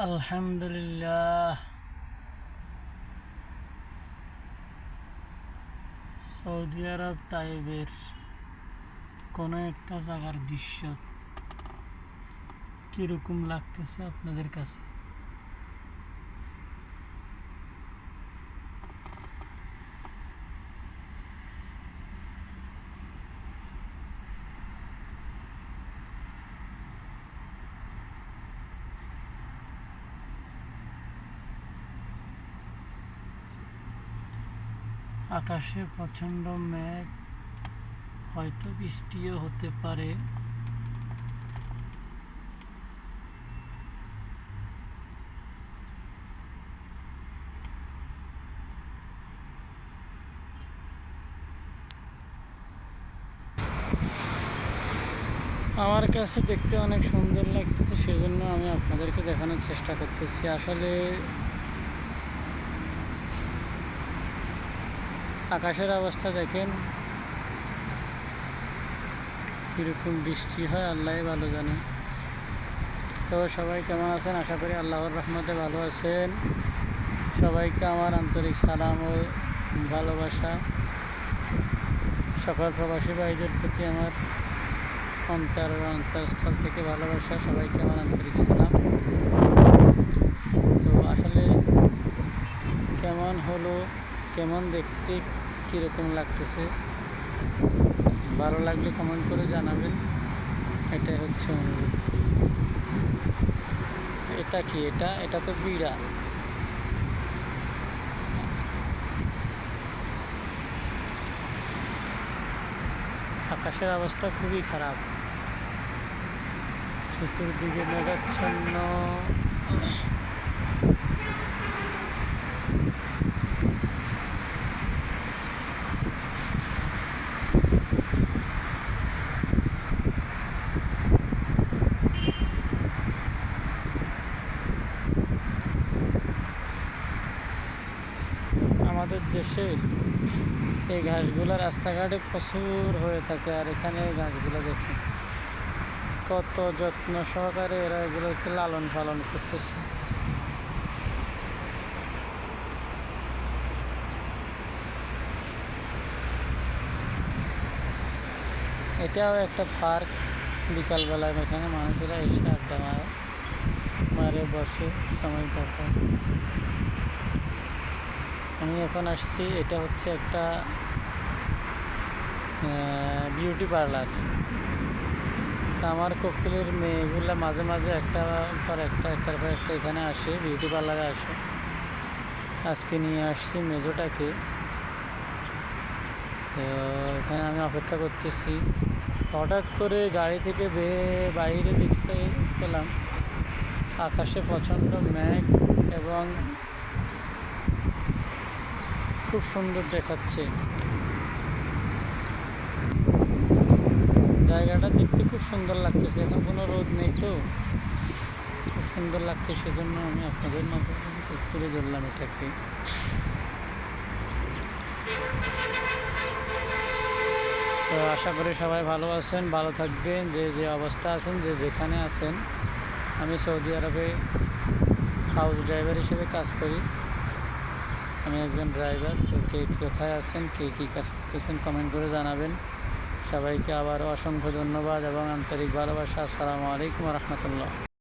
আলহামদুলিল্লাহ। সৌদি আরব তাইবের কোনো একটা জায়গার দৃশ্য কিরকম লাগতেছে আপনাদের কাছে? আকাশে প্রচণ্ড মেঘ, হয়তো বৃষ্টিও হতে পারে। আমার কাছে দেখতে অনেক সুন্দর লাগতেছে, সেজন্য আমি আপনাদেরকে দেখানোর চেষ্টা করতেছি। আসলে আকাশের অবস্থা দেখেন, কীরকম বৃষ্টি হয় আল্লাহ ভালো জানে। তো সবাই কেমন আছেন? আশা করি আল্লাহর রহমতে ভালো আছেন। সবাইকে আমার আন্তরিক সালাম ও ভালোবাসা। সকল প্রবাসী ভাইদের প্রতি আমার অন্তরস্থল থেকে ভালোবাসা। সবাইকে আমার আন্তরিক সালাম। তো আসলে কেমন হলো, কেমন দেখতে, কীরকম লাগতেছে, ভালো লাগলে কমেন্ট করে জানাবেন। এটাই হচ্ছে অনুরোধ। এটা কি? এটা তো বিড়াল। আকাশের অবস্থা খুবই খারাপ, চতুর্দিকে মেঘাচ্ছন্ন। আমাদের দেশে এই ঘাসগুলো রাস্তাঘাটে প্রচুর হয়ে থাকে, আর এখানে এই ঘাসগুলো দেখুন কত যত্ন সহকারে এরা এগুলোকে লালন পালন করতেছে। এটাও একটা পার্ক। বিকালবেলায় এখানে মানুষেরা এসে আড্ডা মারে বসে সময় কাটায়। আমি এখন আসছি, এটা হচ্ছে একটা বিউটি পার্লার। আমার কপিলের মেয়েগুলো মাঝে মাঝে একটার পর একটা এখানে আসে, বিউটি পার্লারে আসে। আজকে নিয়ে আসছি মেজোটাকে। তো এখানে আমি অপেক্ষা করতেছি। হঠাৎ করে গাড়ি থেকে বাইরে দেখতে পেলাম আকাশে প্রচণ্ড মেঘ এবং খুব সুন্দর দেখাচ্ছে। জায়গাটা দেখতে খুব সুন্দর লাগতেছে। এখন কোনো রোদ নেই, তো খুব সুন্দর লাগছে, সেজন্য আমি আপনাদের মতো তুলে ধরলাম এটাকে। তো আশা করি সবাই ভালো আছেন, ভালো থাকবেন। যে অবস্থা আছেন, যেখানে আছেন। আমি সৌদি আরবে হাউস ড্রাইভার হিসেবে কাজ করি। আমি একজন ড্রাইভার। তো কে কোথায় আছেন, কে কী কাজ করতেছেন, কমেন্ট করে জানাবেন। সবাইকে আবারও অসংখ্য ধন্যবাদ এবং আন্তরিক ভালোবাসা। আসসালামু আলাইকুম রহমতুল্লাহ।